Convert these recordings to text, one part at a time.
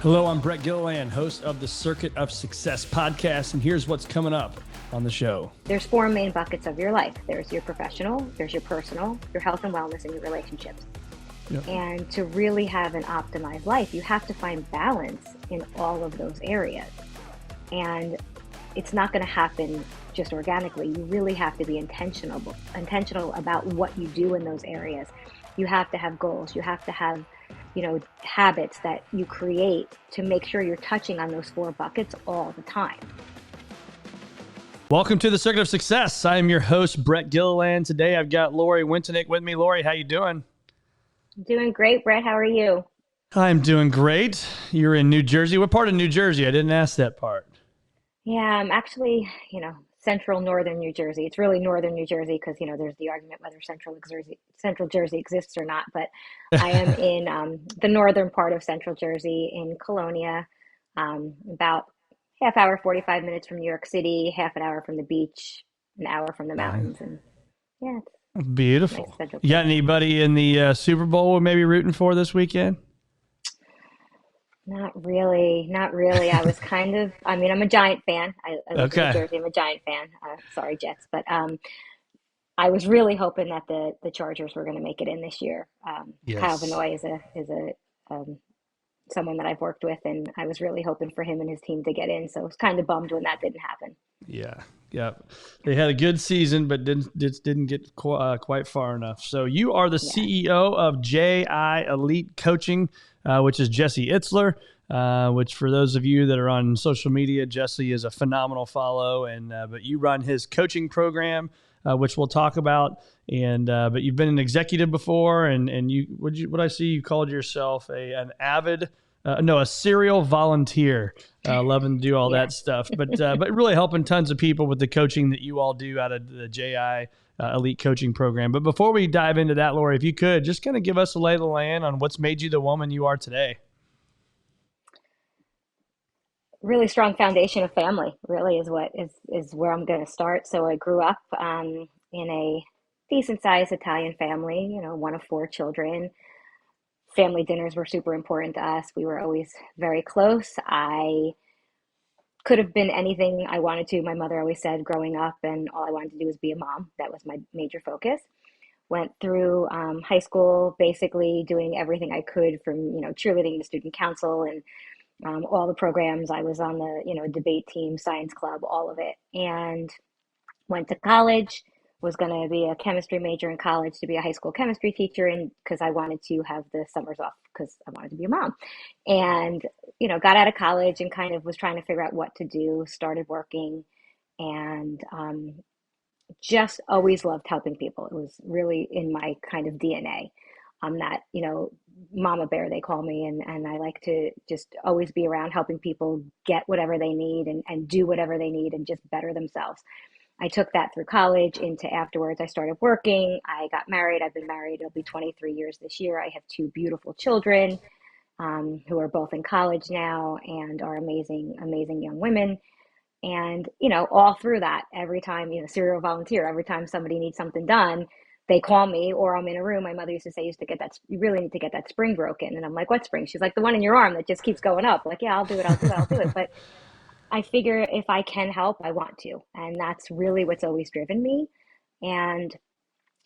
Hello, I'm Brett Gilliland, host of the Circuit of Success podcast, and here's what's coming up on the show. There's four main buckets of your life. There's your professional, there's your personal, your health and wellness, and your relationships. Yep. And to really have an optimized life, you have to find balance in all of those areas. And it's not going to happen just organically. You really have to be intentional about what you do in those areas. You have to have goals. You have to have habits that you create to make sure you're touching on those four buckets all the time. Welcome to the Circuit of Success. I am your host, Brett Gilliland. Today I've got Laurie Wintonick with me. Laurie, how you doing? Doing great, Brett. How are you? I'm doing great. You're in New Jersey. What part of New Jersey? I didn't ask that part. Yeah, I'm actually, central northern New Jersey. It's really northern New Jersey because, there's the argument whether central Jersey exists or not. But I am in the northern part of central Jersey in Colonia, about half hour, 45 minutes from New York City, half an hour from the beach, an hour from the mountains. And yeah, it's beautiful. Nice. You got anybody in the Super Bowl we're maybe rooting for this weekend? Not really. I was I'm a Giant fan. I live in New Jersey. I'm a Giant fan. Sorry, Jets. But I was really hoping that the Chargers were going to make it in this year. Yes. Kyle Vanoy is someone that I've worked with, and I was really hoping for him and his team to get in. So I was kind of bummed when that didn't happen. Yeah. They had a good season, but didn't get quite far enough. So you are the CEO of JI Elite Coaching, which is Jesse Itzler, which for those of you that are on social media, Jesse is a phenomenal follow, but you run his coaching program, which we'll talk about. And but you've been an executive before, and what I see you called yourself a serial volunteer, loving to do all that stuff, but really helping tons of people with the coaching that you all do out of the JI Elite Coaching Program. But before we dive into that, Laurie, if you could just kind of give us a lay of the land on what's made you the woman you are today. Really strong foundation of family really is where I'm going to start. So I grew up in a decent sized Italian family, one of four children. Family dinners were super important to us. We were always very close. I could have been anything I wanted to. My mother always said growing up, and all I wanted to do was be a mom. That was my major focus. Went through high school, basically doing everything I could from, cheerleading to student council and all the programs. I was on the, debate team, science club, all of it. And went to college, was going to be a chemistry major in college to be a high school chemistry teacher, and because I wanted to have the summers off because I wanted to be a mom. And, got out of college and kind of was trying to figure out what to do, started working, and just always loved helping people. It was really in my kind of DNA. I'm that, mama bear, they call me, and I like to just always be around helping people get whatever they need and do whatever they need and just better themselves. I took that through college into afterwards. I started working. I got married. I've been married. It'll be 23 years this year. I have two beautiful children who are both in college now and are amazing, amazing young women. And, all through that, every time, serial volunteer, every time somebody needs something done, they call me or I'm in a room. My mother used to say, you really need to get that spring broken. And I'm like, what spring? She's like, the one in your arm that just keeps going up. Like, yeah, I'll do it. But I figure if I can help, I want to. And that's really what's always driven me. And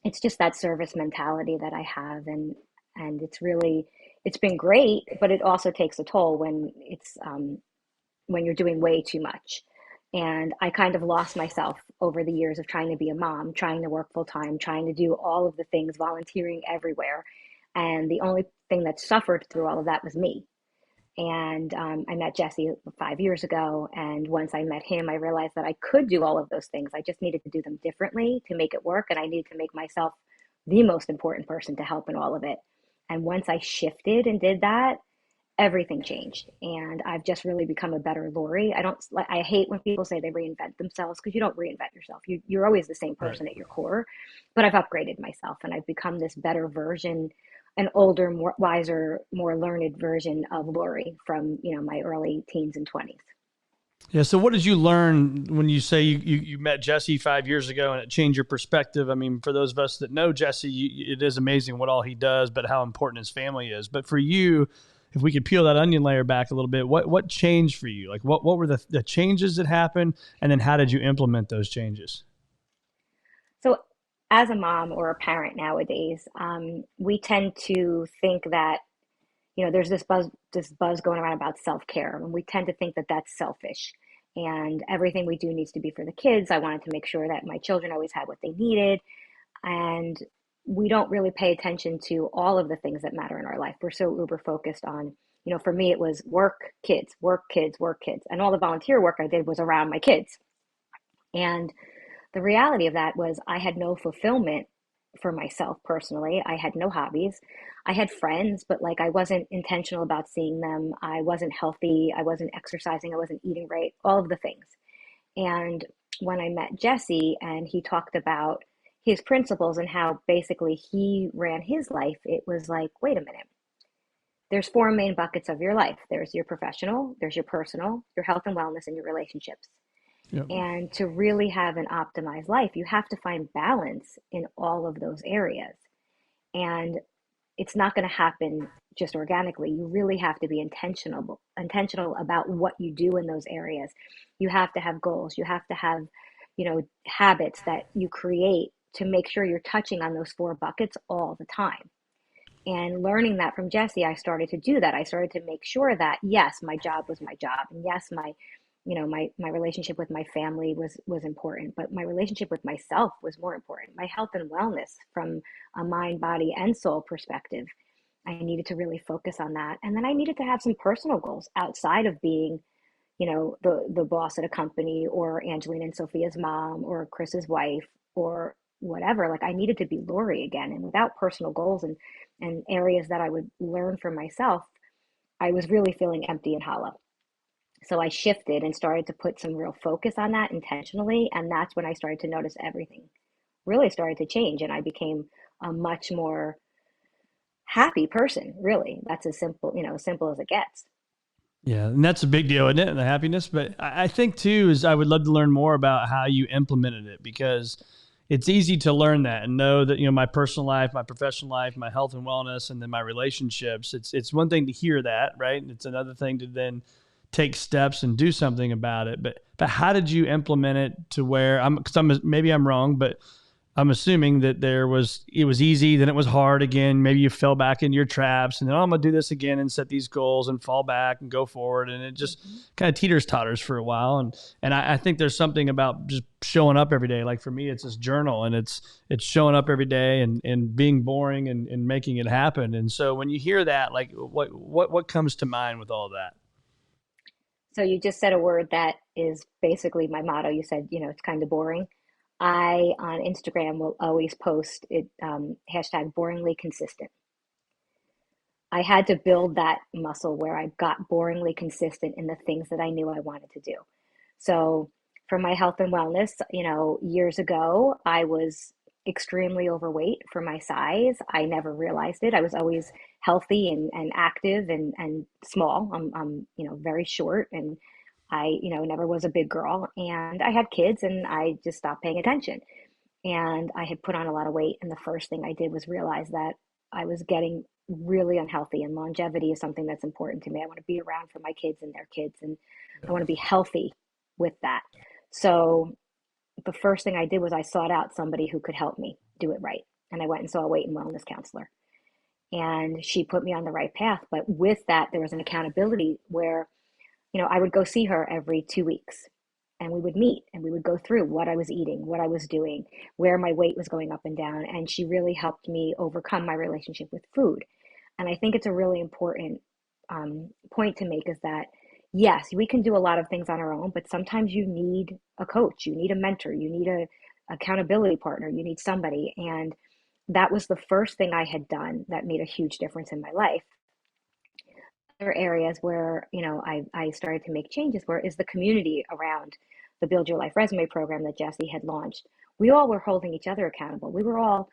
it's just that service mentality that I have. And it's been great, but it also takes a toll when when you're doing way too much. And I kind of lost myself over the years of trying to be a mom, trying to work full time, trying to do all of the things, volunteering everywhere. And the only thing that suffered through all of that was me. And I met Jesse 5 years ago. And once I met him, I realized that I could do all of those things. I just needed to do them differently to make it work. And I needed to make myself the most important person to help in all of it. And once I shifted and did that, everything changed. And I've just really become a better Laurie. I hate when people say they reinvent themselves, because you don't reinvent yourself. You're always the same person at your core. But I've upgraded myself and I've become this better version, an older, more wiser, more learned version of Laurie from, my early teens and 20s. Yeah. So what did you learn when you say you met Jesse 5 years ago and it changed your perspective? I mean, for those of us that know Jesse, it is amazing what all he does, but how important his family is. But for you, if we could peel that onion layer back a little bit, what changed for you? Like what were the changes that happened, and then how did you implement those changes? So, as a mom or a parent nowadays, we tend to think that, there's this buzz going around about self-care, and we tend to think that that's selfish. And everything we do needs to be for the kids. I wanted to make sure that my children always had what they needed, and we don't really pay attention to all of the things that matter in our life. We're so uber focused on, for me, it was work, kids, work, kids, work, kids, and all the volunteer work I did was around my kids. And the reality of that was I had no fulfillment for myself personally. I had no hobbies. I had friends, but like I wasn't intentional about seeing them. I wasn't healthy. I wasn't exercising. I wasn't eating right, all of the things. And when I met Jesse and he talked about his principles and how basically he ran his life, it was like, wait a minute. There's four main buckets of your life. There's your professional, there's your personal, your health and wellness, and your relationships. Yep. And to really have an optimized life, you have to find balance in all of those areas. And it's not going to happen just organically. You really have to be intentional about what you do in those areas. You have to have goals. You have to have, habits that you create to make sure you're touching on those four buckets all the time. And learning that from Jesse, I started to do that. I started to make sure that yes, my job was my job, and yes, my relationship with my family was important, but my relationship with myself was more important. My health and wellness from a mind, body, and soul perspective, I needed to really focus on that. And then I needed to have some personal goals outside of being, the boss at a company, or Angelina and Sophia's mom, or Chris's wife, or whatever. Like I needed to be Laurie again. And without personal goals and areas that I would learn for myself, I was really feeling empty and hollow. So I shifted and started to put some real focus on that intentionally. And that's when I started to notice everything really started to change. And I became a much more happy person, really. That's as simple as it gets. Yeah, and that's a big deal, isn't it? The happiness. But I think too is I would love to learn more about how you implemented it, because it's easy to learn that and know that, my personal life, my professional life, my health and wellness, and then my relationships. It's one thing to hear that, right? And it's another thing to then take steps and do something about it. But how did you implement it to where maybe I'm wrong, but I'm assuming that it was easy, then it was hard again. Maybe you fell back into your traps, and then I'm gonna do this again and set these goals and fall back and go forward, and it just Mm-hmm. kind of teeters totters for a while. And I think there's something about just showing up every day. Like for me, it's this journal, and it's showing up every day and being boring and making it happen. And so when you hear that, like what comes to mind with all that? So you just said a word that is basically my motto. You said, it's kind of boring. I on Instagram will always post it, hashtag boringly consistent. I had to build that muscle where I got boringly consistent in the things that I knew I wanted to do. So for my health and wellness, years ago, I was extremely overweight for my size. I never realized it. I was always healthy and active and small. I'm very short, and I, never was a big girl, and I had kids, and I just stopped paying attention. And I had put on a lot of weight. And the first thing I did was realize that I was getting really unhealthy, and longevity is something that's important to me. I want to be around for my kids and their kids, and I want to be healthy with that. So the first thing I did was I sought out somebody who could help me do it right. And I went and saw a weight and wellness counselor. And she put me on the right path. But with that, there was an accountability where, I would go see her every 2 weeks, and we would meet and we would go through what I was eating, what I was doing, where my weight was going up and down. And she really helped me overcome my relationship with food. And I think it's a really important point to make, is that yes, we can do a lot of things on our own, but sometimes you need a coach, you need a mentor, you need a accountability partner, you need somebody. And that was the first thing I had done that made a huge difference in my life. Other areas where, I started to make changes were is the community around the Build Your Life Resume program that Jesse had launched. We all were holding each other accountable. We were all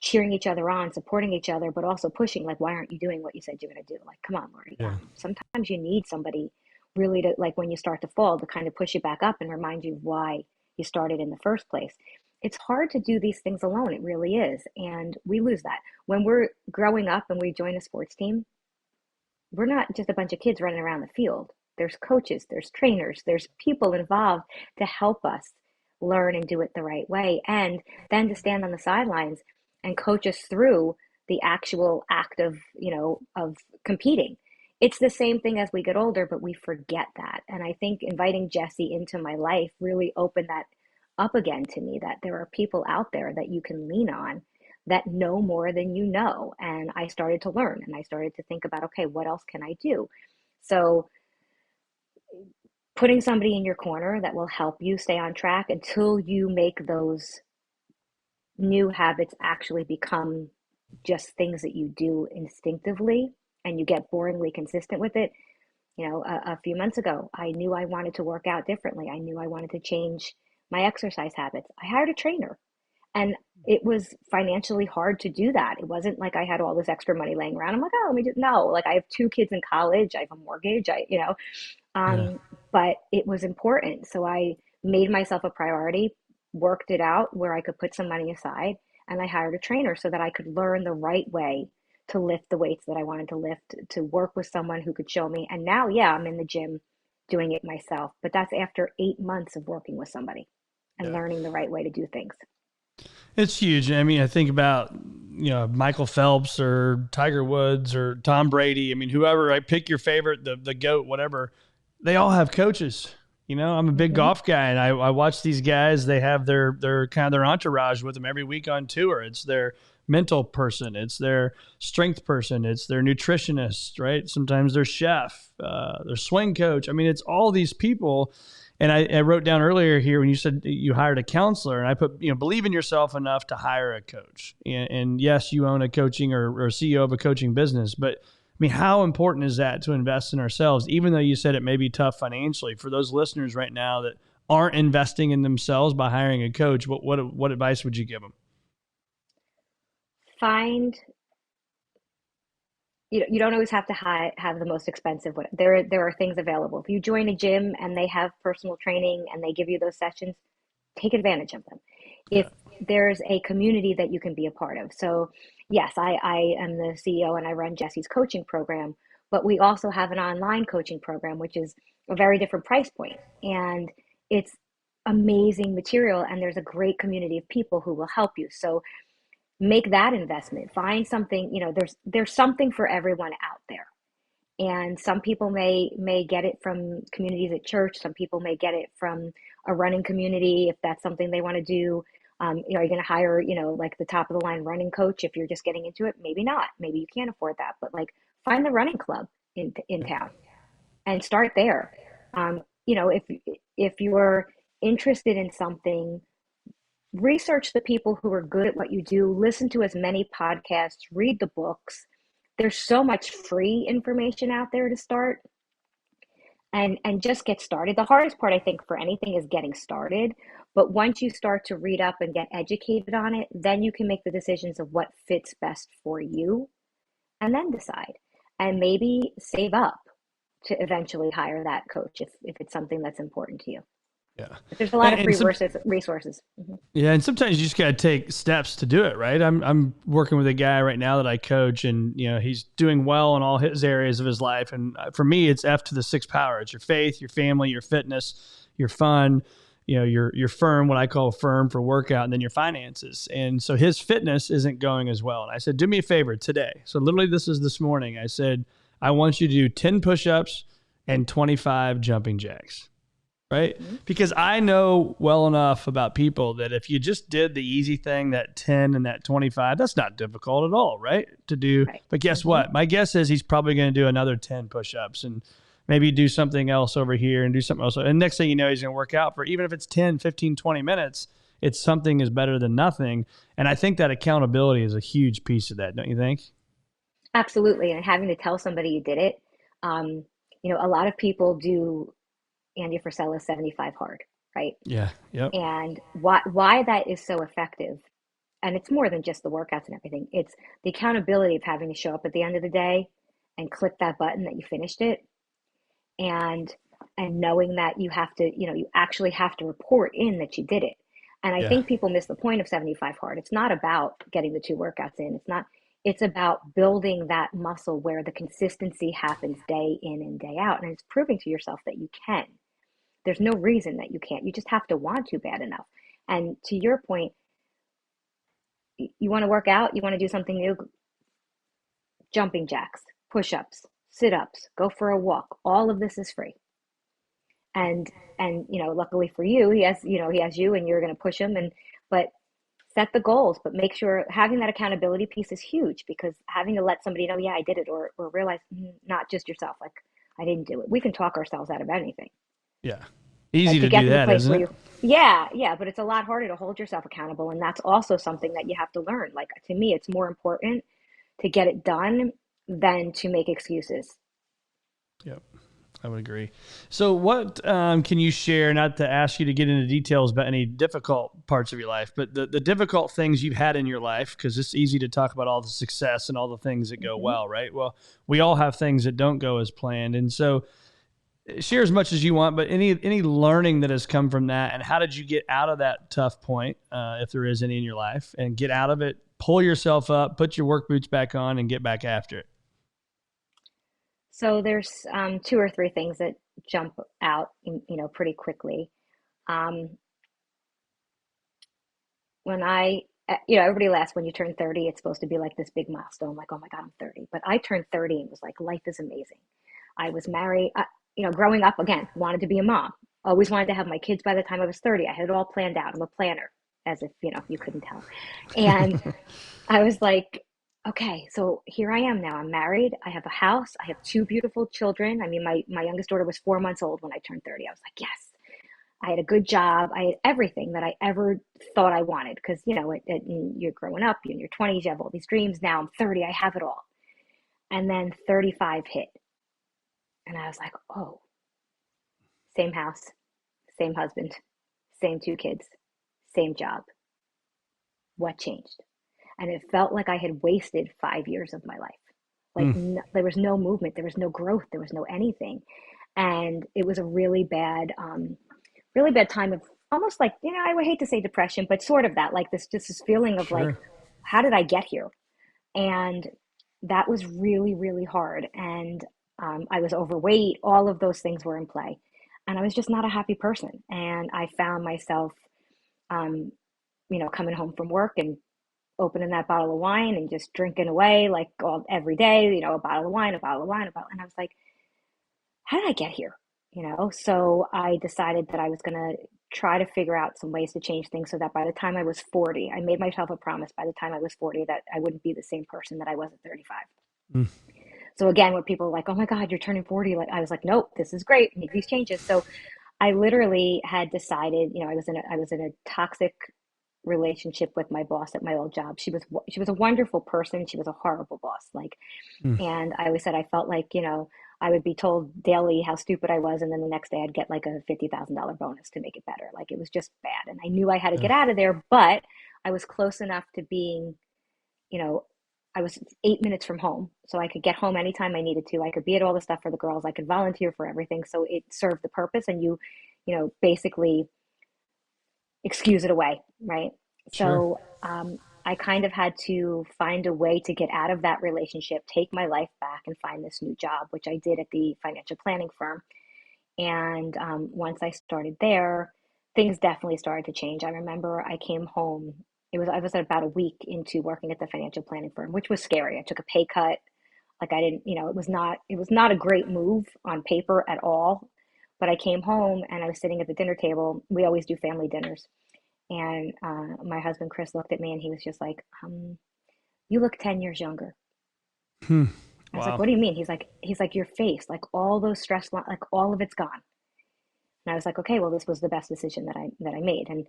cheering each other on, supporting each other, but also pushing, like, why aren't you doing what you said you're going to do? Like, come on, Lori. Yeah. Sometimes you need somebody really to, like, when you start to fall, to kind of push you back up and remind you of why you started in the first place. It's hard to do these things alone. It really is. And we lose that. When we're growing up and we join a sports team, we're not just a bunch of kids running around the field. There's coaches, there's trainers, there's people involved to help us learn and do it the right way. And then to stand on the sidelines and coach us through the actual act of, of competing. It's the same thing as we get older, but we forget that. And I think inviting Jesse into my life really opened that up again to me, that there are people out there that you can lean on that know more than you know. And I started to learn and I started to think about, okay, what else can I do? So putting somebody in your corner that will help you stay on track until you make those new habits actually become just things that you do instinctively and you get boringly consistent with it. A few months ago, I knew I wanted to work out differently. I knew I wanted to change my exercise habits. I hired a trainer, and it was financially hard to do that. It wasn't like I had all this extra money laying around. I'm like, oh, let me do, no, like I have two kids in college. I have a mortgage. Yeah. But it was important. So I made myself a priority, worked it out where I could put some money aside, and I hired a trainer so that I could learn the right way to lift the weights that I wanted to lift, to work with someone who could show me. And now, yeah, I'm in the gym doing it myself, but that's after 8 months of working with somebody and Yeah. learning the right way to do things. It's huge. I mean, I think about, Michael Phelps or Tiger Woods or Tom Brady. I mean, whoever, I pick your favorite, the GOAT, whatever, they all have coaches. I'm a big Hmm. golf guy and I watch these guys. They have their kind of their entourage with them every week on tour. It's their mental person. It's their strength person. It's their nutritionist, right? Sometimes their chef, their swing coach. I mean, it's all these people. And I wrote down earlier here when you said you hired a counselor, and I put, believe in yourself enough to hire a coach. And yes, you own a coaching or CEO of a coaching business, but I mean, how important is that to invest in ourselves, even though you said it may be tough financially for those listeners right now that aren't investing in themselves by hiring a coach? What advice would you give them? Find you don't always have to have the most expensive one. There are things available. If you join a gym and they have personal training and they give you those sessions, take advantage of them. If Yeah. there's a community that you can be a part of. So yes, I am the CEO and I run Jesse's coaching program, but we also have an online coaching program, which is a very different price point. And it's amazing material and there's a great community of people who will help you. So make that investment. Find something, there's something for everyone out there. And some people may get it from communities at church. Some people may get it from a running community if that's something they want to do. Are you going to hire, like the top of the line running coach if you're just getting into it? Maybe not. Maybe you can't afford that. But like find the running club in town and start there. If you're interested in something, research the people who are good at what you do, listen to as many podcasts, read the books. There's so much free information out there to start and just get started. The hardest part I think for anything is getting started, but once you start to read up and get educated on it, then you can make the decisions of what fits best for you and then decide and maybe save up to eventually hire that coach if it's something that's important to you. Yeah. But there's a lot And, of and free some, resources. Mhm. Yeah, and sometimes you just got to take steps to do it, right? I'm working with a guy right now that I coach, and he's doing well in all his areas of his life. And for me, it's F to the six power. It's your faith, your family, your fitness, your fun, your firm, what I call firm for workout, and then your finances. And so his fitness isn't going as well. And I said, do me a favor today. So literally, this morning. I said, I want you to do 10 push-ups and 25 jumping jacks, right? Mhm. Because I know well enough about people that if you just did the easy thing, that 10 and that 25, that's not difficult at all, right? To do. Right. But guess Hmm. what? My guess is he's probably going to do another 10 push-ups and maybe do something else over here and do something else. And next thing you know, he's going to work out for, even if it's 10, 15, 20 minutes, it's something is better than nothing. And I think that accountability is a huge piece of that, don't you think? Absolutely. And having to tell somebody you did it. Um, a lot of people do Andy Frisella's 75 hard, right? Yeah. Yep. And why that is so effective. And it's more than just the workouts and everything. It's the accountability of having to show up at the end of the day and click that button that you finished it and knowing that you have to, you actually have to report in that you did it. And I Yeah. think people miss the point of 75 hard. It's not about getting the two workouts in. It's not, it's about building that muscle where the consistency happens day in and day out. And it's proving to yourself that you can. There's no reason that you can't. You just have to want to bad enough. And to your point, you want to work out, you want to do something new, jumping jacks, push-ups, sit-ups, go for a walk. All of this is free. And luckily for you, he has you and you're going to push him but set the goals, but make sure having that accountability piece is huge, because having to let somebody know, yeah, I did it, or realize, not just yourself, like, I didn't do it. We can talk ourselves out of anything. Yeah. But Easy to to get do to the that, place isn't where it? you, yeah, yeah, but it's a lot harder to hold yourself accountable. And that's also something that you have to learn. Like, to me, it's more important to get it done than to make excuses. Yep. I would agree. So, what can you share? Not to ask you to get into details about any difficult parts of your life, but the difficult things you've had in your life, because it's easy to talk about all the success and all the things that go Hmm. well, right? Well, we all have things that don't go as planned, and so share as much as you want. But any learning that has come from that, and how did you get out of that tough point, if there is any in your life, and get out of it, pull yourself up, put your work boots back on, and get back after it. So there's two or three things that jump out, pretty quickly. Um, when everybody laughs when you turn 30, it's supposed to be like this big milestone, like, oh my God, I'm 30. But I turned 30 and was like, life is amazing. I was married, growing up, again, wanted to be a mom. Always wanted to have my kids by the time I was 30. I had it all planned out. I'm a planner, as if, you couldn't tell. And I was like, okay, so here I am now. I'm married. I have a house. I have two beautiful children. I mean, my youngest daughter was 4 months old when I turned 30. I was like, yes. I had a good job. I had everything that I ever thought I wanted. Because, you're growing up, you're in your 20s, you have all these dreams. Now I'm 30, I have it all. And then 35 hit. And I was like, oh, same house, same husband, same two kids, same job. What changed? And it felt like I had wasted 5 years of my life. Like, Mm, there was no movement, there was no growth, there was no anything. And it was a really bad time of, almost like, I would hate to say depression, but sort of that, like, this feeling of like, sure. how did I get here? And that was really, really hard. And I was overweight. All of those things were in play. And I was just not a happy person. And I found myself, um, coming home from work and opening that bottle of wine and just drinking away, like, every day, a bottle of wine, a bottle of wine, a bottle. And I was like, how did I get here? So I decided that I was going to try to figure out some ways to change things so that by the time I was 40, I made myself a promise by the time I was 40 that I wouldn't be the same person that I was at 35. Mm, So again, when people are like, oh my God, you're turning 40, like, I was like, nope, this is great. Make these changes. So I literally had decided, I was in a toxic relationship with my boss at my old job. She was a wonderful person. She was a horrible boss. Like, mm, and I always said I felt like, I would be told daily how stupid I was, and then the next day I'd get like a $50,000 bonus to make it better. Like, it was just bad. And I knew I had to yeah, get out of there, but I was close enough to being, you know, I was 8 minutes from home. So I could get home anytime I needed to. I could be at all the stuff for the girls. I could volunteer for everything. So it served the purpose, and basically excuse it away, right? sure. So I kind of had to find a way to get out of that relationship, take my life back, and find this new job, which I did at the financial planning firm. And once I started there, things definitely started to change. I remember I came home. I was about a week into working at the financial planning firm, which was scary. I took a pay cut. Like, I didn't, it was not a great move on paper at all. But I came home and I was sitting at the dinner table. We always do family dinners. And my husband, Chris, looked at me and he was just like, you look 10 years younger. Hmm. I was like, Wow. what do you mean? He's like, your face, like all those like all of it's gone. And I was like, okay, well, this was the best decision that I made. And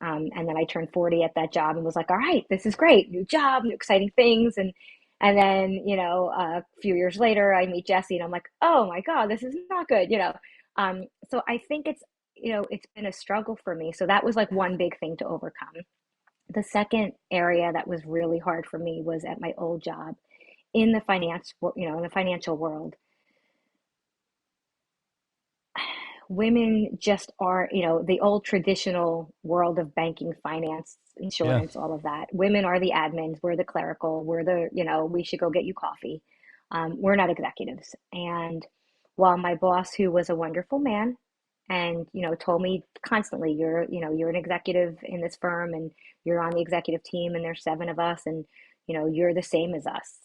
then I turned 40 at that job and was like, all right, this is great, new job, new exciting things. And then, a few years later, I meet Jesse, and I'm like, oh my God, this is not good. So I think it's been a struggle for me. So that was like one big thing to overcome. The second area that was really hard for me was at my old job in the financial world. women just are, the old traditional world of banking, finance, Yeah. insurance, all of that. Women are the admins, we're the clerical, we're the, we should go get you coffee. We're not executives. And while my boss, who was a wonderful man, and told me constantly, you're an executive in this firm, and you're on the executive team, and there's seven of us, and you're the same as us.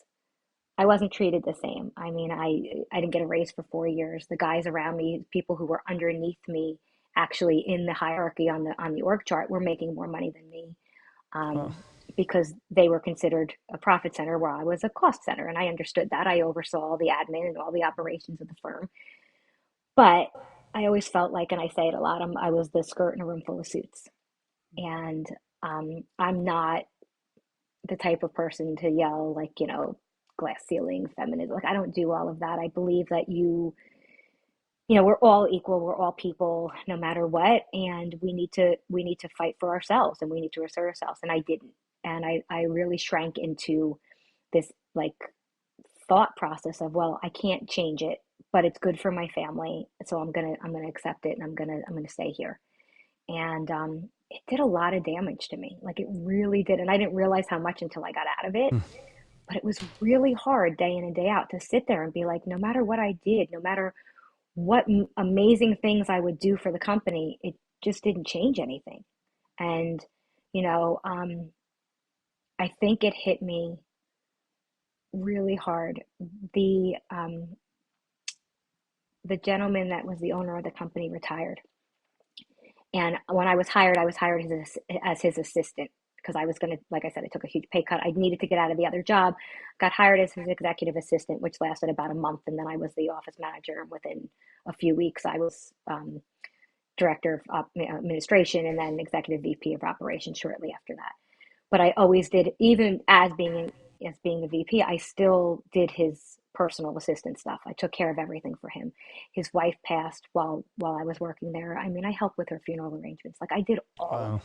I wasn't treated the same. I mean, I didn't get a raise for 4 years. The guys around me, people who were underneath me, actually in the hierarchy on the org chart, were making more money than me, Huh. um, because they were considered a profit center where I was a cost center, and I understood that. I oversaw all the admin and all the operations of the firm, but I always felt like, and I say it a lot, I was the skirt in a room full of suits, and I'm not the type of person to yell like, glass ceiling feminism. Like, I don't do all of that. I believe that we're all equal, we're all people no matter what, and we need to fight for ourselves, and we need to assert ourselves. And I didn't. And I really shrank into this, like, thought process of, well, I can't change it, but it's good for my family, so I'm gonna accept it, and I'm gonna stay here. And it did a lot of damage to me. Like, it really did. And I didn't realize how much until I got out of it. Hmm. But it was really hard day in and day out to sit there and be like, no matter what I did, no matter what amazing things I would do for the company, it just didn't change anything. And, you know, um, I think it hit me really hard. The gentleman that was the owner of the company retired. And when I was hired as his assistant, because I was going to, like I said, I took a huge pay cut. I needed to get out of the other job, got hired as his executive assistant, which lasted about a month. And then I was the office manager. And within a few weeks, I was director of administration, and then executive VP of operations shortly after that. But I always did, even as being the VP, I still did his personal assistant stuff. I took care of everything for him. His wife passed while I was working there. I mean, I helped with her funeral arrangements. Like, I did all of Wow. it.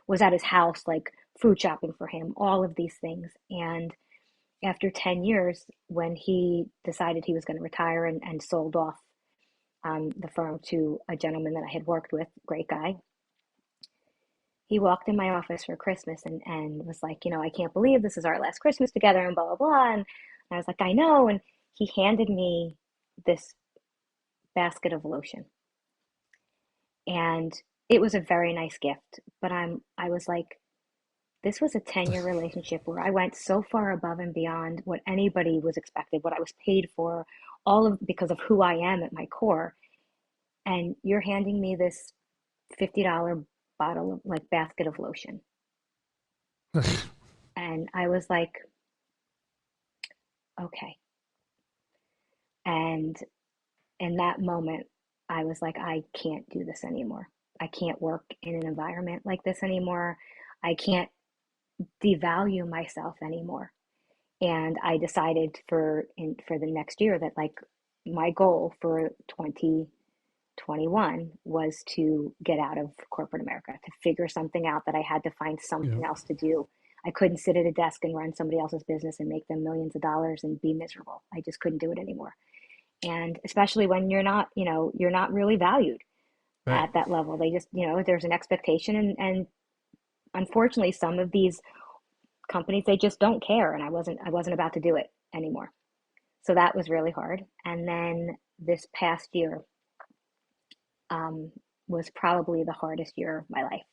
Was at his house, like food shopping for him, all of these things. And after 10 years, when he decided he was going to retire, and sold off the firm to a gentleman that I had worked with, great guy, he walked in my office for Christmas, and was like, I can't believe this is our last Christmas together, and blah, blah, blah. And I was like, I know. And he handed me this basket of lotion. And it was a very nice gift. But I was like, this was a 10-year relationship where I went so far above and beyond what anybody was expected, what I was paid for, all of because of who I am at my core. And you're handing me this $50 bottle of, like, basket of lotion. And I was like, okay. And in that moment, I was like, I can't do this anymore. I can't work in an environment like this anymore. I can't devalue myself anymore. And I decided for the next year that, like, my goal for 2021 was to get out of corporate America, to figure something out, that I had to find Yeah. something else to do. I couldn't sit at a desk and run somebody else's business and make them millions of dollars and be miserable. I just couldn't do it anymore. And especially when you're not really valued Right. at that level. They just, there's an expectation, and unfortunately some of these companies, they just don't care, and I wasn't about to do it anymore. So that was really hard. And then this past year um, was probably the hardest year of my life.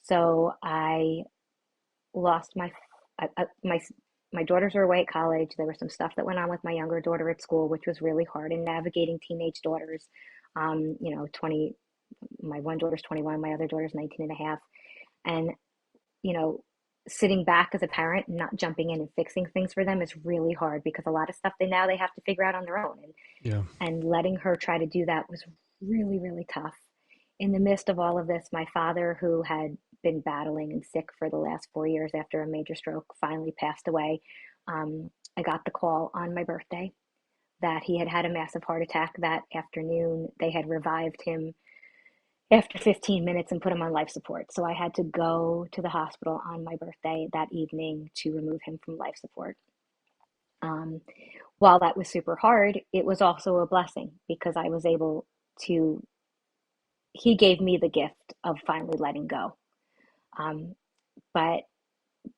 So I lost my my daughters are away at college. There was some stuff that went on with my younger daughter at school, which was really hard. And navigating teenage daughters, 20, my one daughter's 21, my other daughter's 19 and a half. And, you know, sitting back as a parent and not jumping in and fixing things for them is really hard, because a lot of stuff they have to figure out on their own. Yeah. And letting her try to do that was really, really tough. In the midst of all of this, my father, who had been battling and sick for the last 4 years after a major stroke, finally passed away. I got the call on my birthday that he had had a massive heart attack that afternoon. They had revived him after 15 minutes and put him on life support. So I had to go to the hospital on my birthday that evening to remove him from life support. Um, while that was super hard, it was also a blessing, because I was able to he gave me the gift of finally letting go. Um, but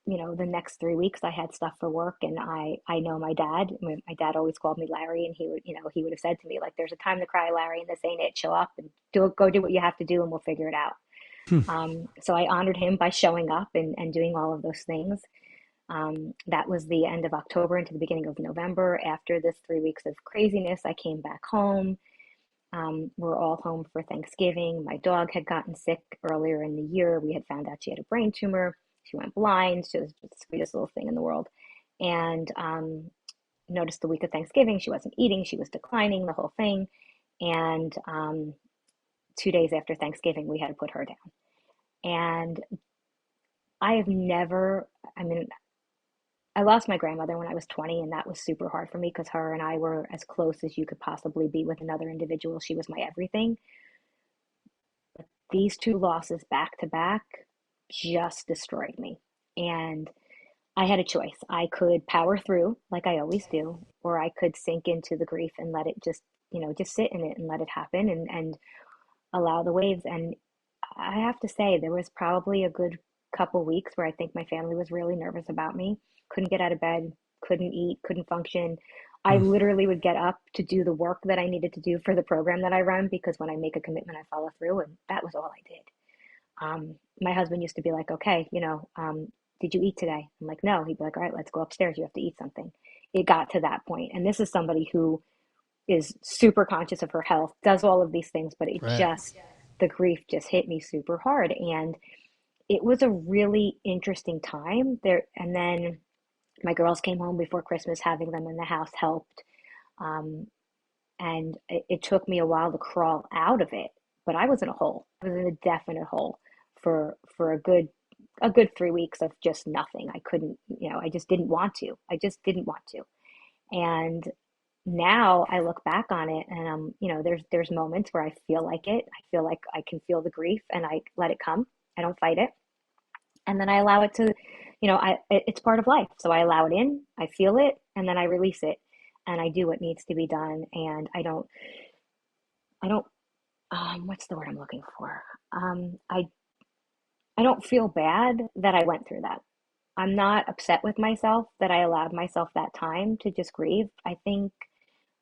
the next 3 weeks I had stuff for work, and I know my dad. My dad always called me Larry, and he would have said to me, like, "There's a time to cry, Larry, and this ain't it. Show up and go do what you have to do, and we'll figure it out." Hmm. So I honored him by showing up and doing all of those things. That was the end of October into the beginning of November. After this 3 weeks of craziness, I came back home. We're all home for Thanksgiving. My dog had gotten sick earlier in the year. We had found out she had a brain tumor. She went blind. She was the sweetest little thing in the world. And noticed the week of Thanksgiving, she wasn't eating. She was declining, the whole thing. And 2 days after Thanksgiving, we had to put her down. And I have never, I mean, I lost my grandmother when I was 20, and that was super hard for me because her and I were as close as you could possibly be with another individual. She was my everything. These two losses back to back just destroyed me. And I had a choice. I could power through like I always do, or I could sink into the grief and let it just sit in it and let it happen and allow the waves. And I have to say, there was probably a good couple weeks where I think my family was really nervous about me. Couldn't get out of bed, couldn't eat, couldn't function. I Hmm. literally would get up to do the work that I needed to do for the program that I run, because when I make a commitment, I follow through, and that was all I did. My husband used to be like, okay, did you eat today? I'm like, no. He'd be like, all right, let's go upstairs. You have to eat something. It got to that point. And this is somebody who is super conscious of her health, does all of these things, but Right. the grief just hit me super hard. And it was a really interesting time there. And then my girls came home before Christmas. Having them in the house helped. Um, and it took me a while to crawl out of it, but I was in a hole. I was in a definite hole for a good 3 weeks of just nothing. I couldn't, I just didn't want to. I just didn't want to. And now I look back on it, and there's moments where I feel like it. I feel like I can feel the grief, and I let it come. I don't fight it, and then I allow it to, it's part of life. So I allow it in. I feel it, and then I release it, and I do what needs to be done. And I don't. What's the word I'm looking for? I don't feel bad that I went through that. I'm not upset with myself that I allowed myself that time to just grieve. I think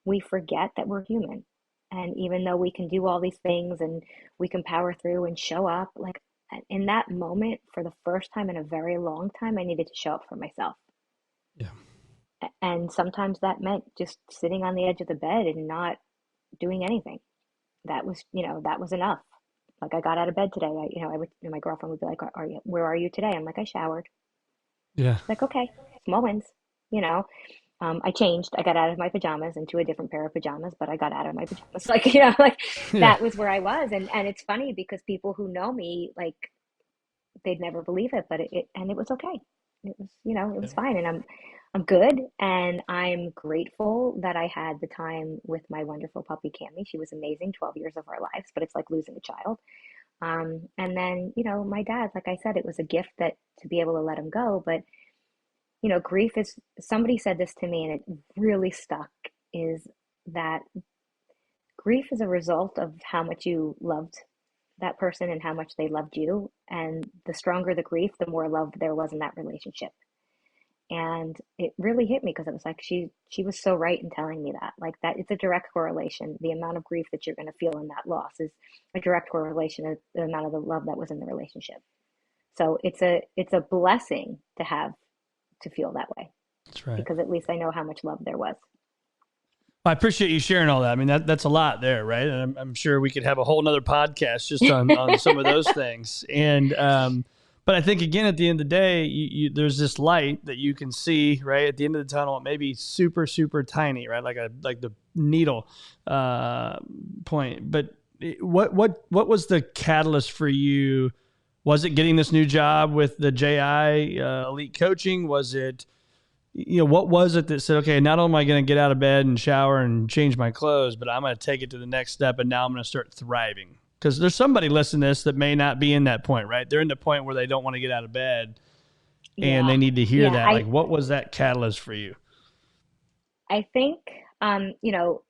we forget that we're human. And even though we can do all these things and we can power through and show up, like in that moment, for the first time in a very long time, I needed to show up for myself. Yeah. And sometimes that meant just sitting on the edge of the bed and not doing anything. That was enough. Like, I got out of bed today. My girlfriend would be like, where are you today? I'm like, I showered. Yeah. Like, okay, small wins, you know. I changed. I got out of my pajamas into a different pair of pajamas, but I got out of my pajamas. Like, like Yeah. that was where I was. And it's funny because people who know me, like, they'd never believe it, but it was okay. It Yeah. was fine. And I'm good. And I'm grateful that I had the time with my wonderful puppy, Cammy. She was amazing, 12 years of our lives, but it's like losing a child. And then, my dad, like I said, it was a gift that to be able to let him go. But grief is, somebody said this to me and it really stuck, is that grief is a result of how much you loved that person and how much they loved you. And the stronger the grief, the more love there was in that relationship. And it really hit me because it was like she was so right in telling me that. Like, that it's a direct correlation. The amount of grief that you're going to feel in that loss is a direct correlation of the amount of the love that was in the relationship. So it's a blessing to have to feel that way, That's right. because at least I know how much love there was. I appreciate you sharing all that. I mean, that's a lot there, right? And I'm sure we could have a whole nother podcast just on some of those things. And but I think again, at the end of the day, there's this light that you can see right at the end of the tunnel. It may be super super tiny, right? Like the needle point. But what was the catalyst for you? Was it getting this new job with the JI Elite Coaching? Was it, what was it that said, okay, not only am I going to get out of bed and shower and change my clothes, but I'm going to take it to the next step, and now I'm going to start thriving? Because there's somebody listening to this that may not be in that point, right? They're in the point where they don't want to get out of bed and Yeah. they need to hear Yeah. that. Like, what was that catalyst for you? I think, um, you know,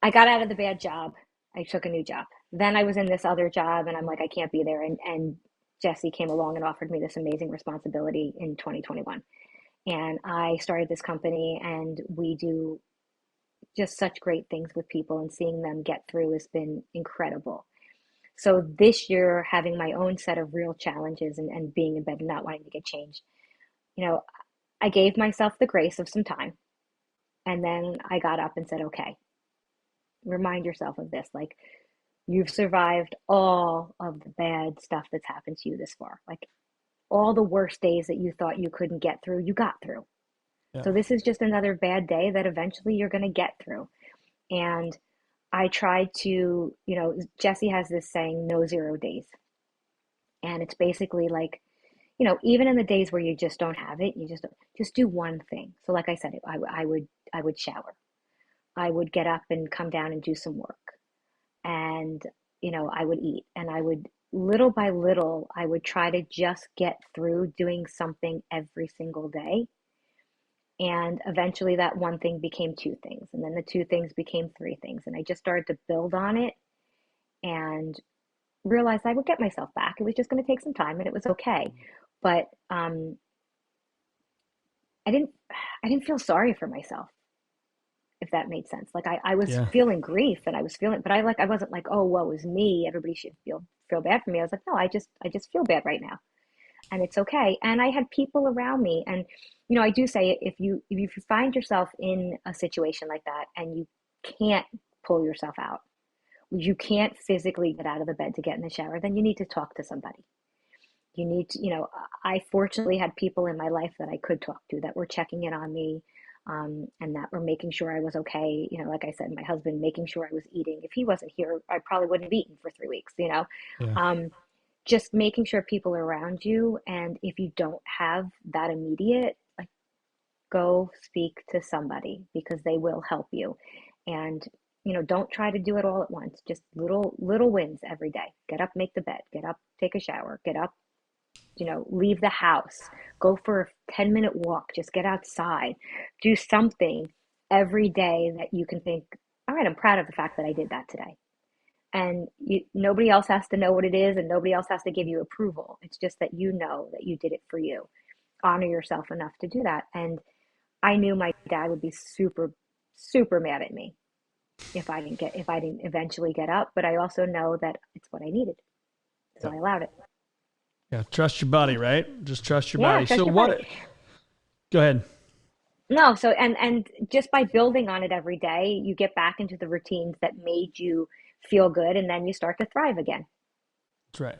I got out of the bad job. I took a new job. Then I was in this other job and I'm like, I can't be there. And Jesse came along and offered me this amazing responsibility in 2021. And I started this company and we do just such great things with people, and seeing them get through has been incredible. So this year, having my own set of real challenges and being in bed and not wanting to get changed, you know, I gave myself the grace of some time. And then I got up and said, okay, remind yourself of this. Like, you've survived all of the bad stuff that's happened to you this far. Like, all the worst days that you thought you couldn't get through, you got through. Yeah. So this is just another bad day that eventually you're going to get through. And I try to, Jesse has this saying, no 0 days. And it's basically like, even in the days where you just don't have it, you just do one thing. So like I said, I would shower. I would get up and come down and do some work. And, I would eat, and I would, little by little, I would try to just get through doing something every single day. And eventually that one thing became two things. And then the two things became three things. And I just started to build on it and realized I would get myself back. It was just going to take some time and it was okay. But I didn't I didn't feel sorry for myself, if that made sense. Like I was Yeah. feeling grief and I was feeling, but I wasn't like, oh, woe is me. Everybody should feel bad for me. I was like, no, I just feel bad right now. And it's okay. And I had people around me. And, I do say, if you find yourself in a situation like that and you can't pull yourself out, you can't physically get out of the bed to get in the shower, then you need to talk to somebody. You need to, I fortunately had people in my life that I could talk to, that were checking in on me, and that were making sure I was okay. Like I said, my husband making sure I was eating. If he wasn't here, I probably wouldn't have eaten for 3 weeks. Yeah. Um, just making sure people are around you. And if you don't have that immediate, like, go speak to somebody because they will help you. And, don't try to do it all at once. Just little wins every day. Get up, make the bed, get up, take a shower, get up, leave the house, go for a 10-minute walk, just get outside, do something every day that you can think, all right, I'm proud of the fact that I did that today. And nobody else has to know what it is, and nobody else has to give you approval. It's just that you know that you did it for you. Honor yourself enough to do that. And I knew my dad would be super, super mad at me if I didn't eventually get up, but I also know that it's what I needed. So Yeah. I allowed it. Yeah. Trust your body, right? Just trust your Yeah, body. So trust your body. what, go ahead. No, so and just by building on it every day, you get back into the routines that made you feel good, and then you start to thrive again. That's right.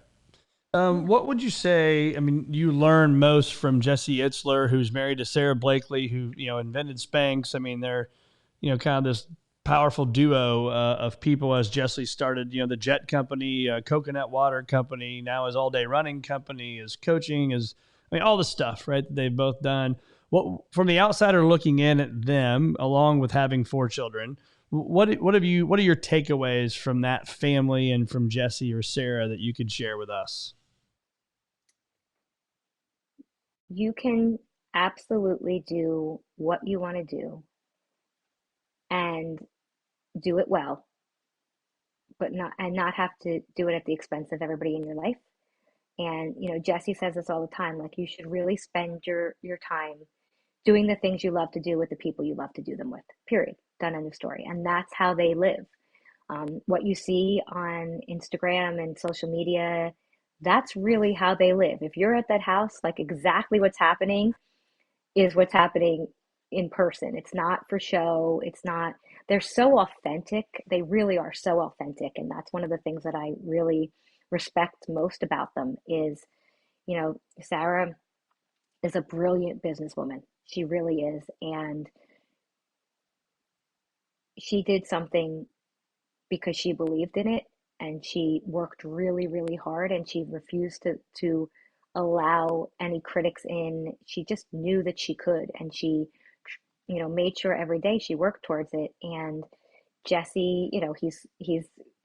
Yeah. What would you say? I mean, you learn most from Jesse Itzler, who's married to Sarah Blakely, who invented Spanx. I mean, they're kind of this powerful duo of people. As Jesse started, the jet company, coconut water company, now his all day running company, his coaching, all the stuff, right? That they've both done. What from the outsider looking in at them, along with having four children, what are your takeaways from that family and from Jesse or Sarah that you could share with us? You can absolutely do what you want to do and do it well, but not have to do it at the expense of everybody in your life. And Jesse says this all the time, like, you should really spend your time doing the things you love to do with the people you love to do them with. Period. Done, end of story. And that's how they live. What you see on Instagram and social media, that's really how they live. If you're at that house, like, exactly what's happening is what's happening in person. It's not for show. It's not, they're so authentic. They really are so authentic. And that's one of the things that I really respect most about them is, Sarah is a brilliant businesswoman. She really is. And she did something because she believed in it, and she worked really, really hard, and she refused to allow any critics in. She just knew that she could, and she made sure every day she worked towards it. And Jesse, he's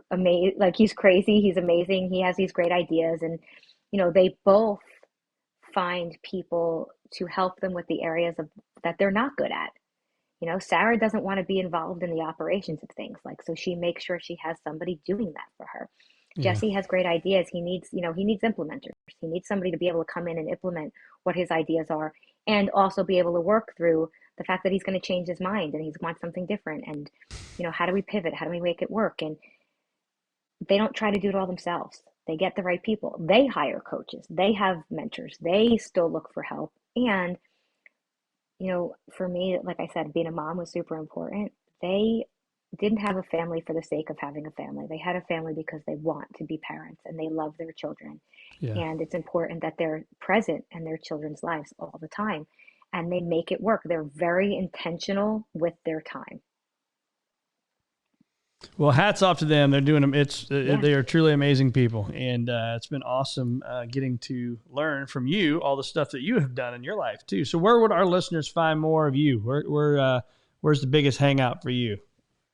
amazing. Like, he's crazy, he's amazing, he has these great ideas. And they both find people to help them with the areas of that they're not good at. Sarah doesn't want to be involved in the operations of things. Like, so she makes sure she has somebody doing that for her. Yeah. Jesse has great ideas. He needs implementers. He needs somebody to be able to come in and implement what his ideas are, and also be able to work through the fact that he's going to change his mind and he wants something different. And, how do we pivot? How do we make it work? And they don't try to do it all themselves. They get the right people. They hire coaches. They have mentors. They still look for help. And, for me, like I said, being a mom was super important. They didn't have a family for the sake of having a family. They had a family because they want to be parents and they love their children. Yeah. And it's important that they're present in their children's lives all the time. And they make it work. They're very intentional with their time. Well, hats off to them. They're doing them. Yeah. They are truly amazing people, and it's been awesome getting to learn from you all the stuff that you have done in your life too. So, where would our listeners find more of you? Where's the biggest hangout for you?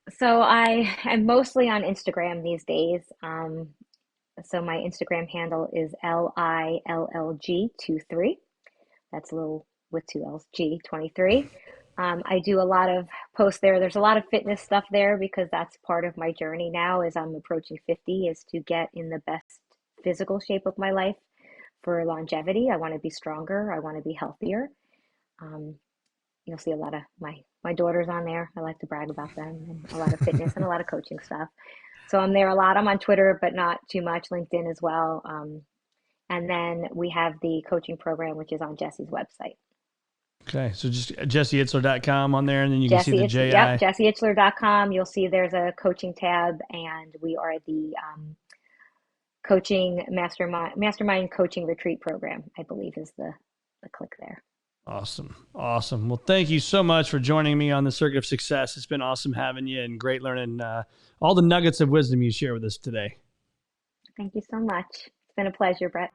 So I am mostly on Instagram these days. So my Instagram handle is LILLG23. That's a little with two L's, G23. I do a lot of posts there. There's a lot of fitness stuff there because that's part of my journey now as I'm approaching 50, is to get in the best physical shape of my life for longevity. I want to be stronger. I want to be healthier. Um, you'll see a lot of my daughters on there. I like to brag about them, and a lot of fitness and a lot of coaching stuff. So I'm there a lot. I'm on Twitter, but not too much. LinkedIn as well. And then we have the coaching program, which is on Jesse's website. Okay, so just jesseitzler.com on there, and then you can see Jesse, the it's, JI. yep, jesseitzler.com. You'll see there's a coaching tab, and we are the coaching mastermind coaching retreat program, I believe is the click there. Awesome. Well, thank you so much for joining me on the Circuit of Success. It's been awesome having you and great learning all the nuggets of wisdom you share with us today. Thank you so much. It's been a pleasure, Brett.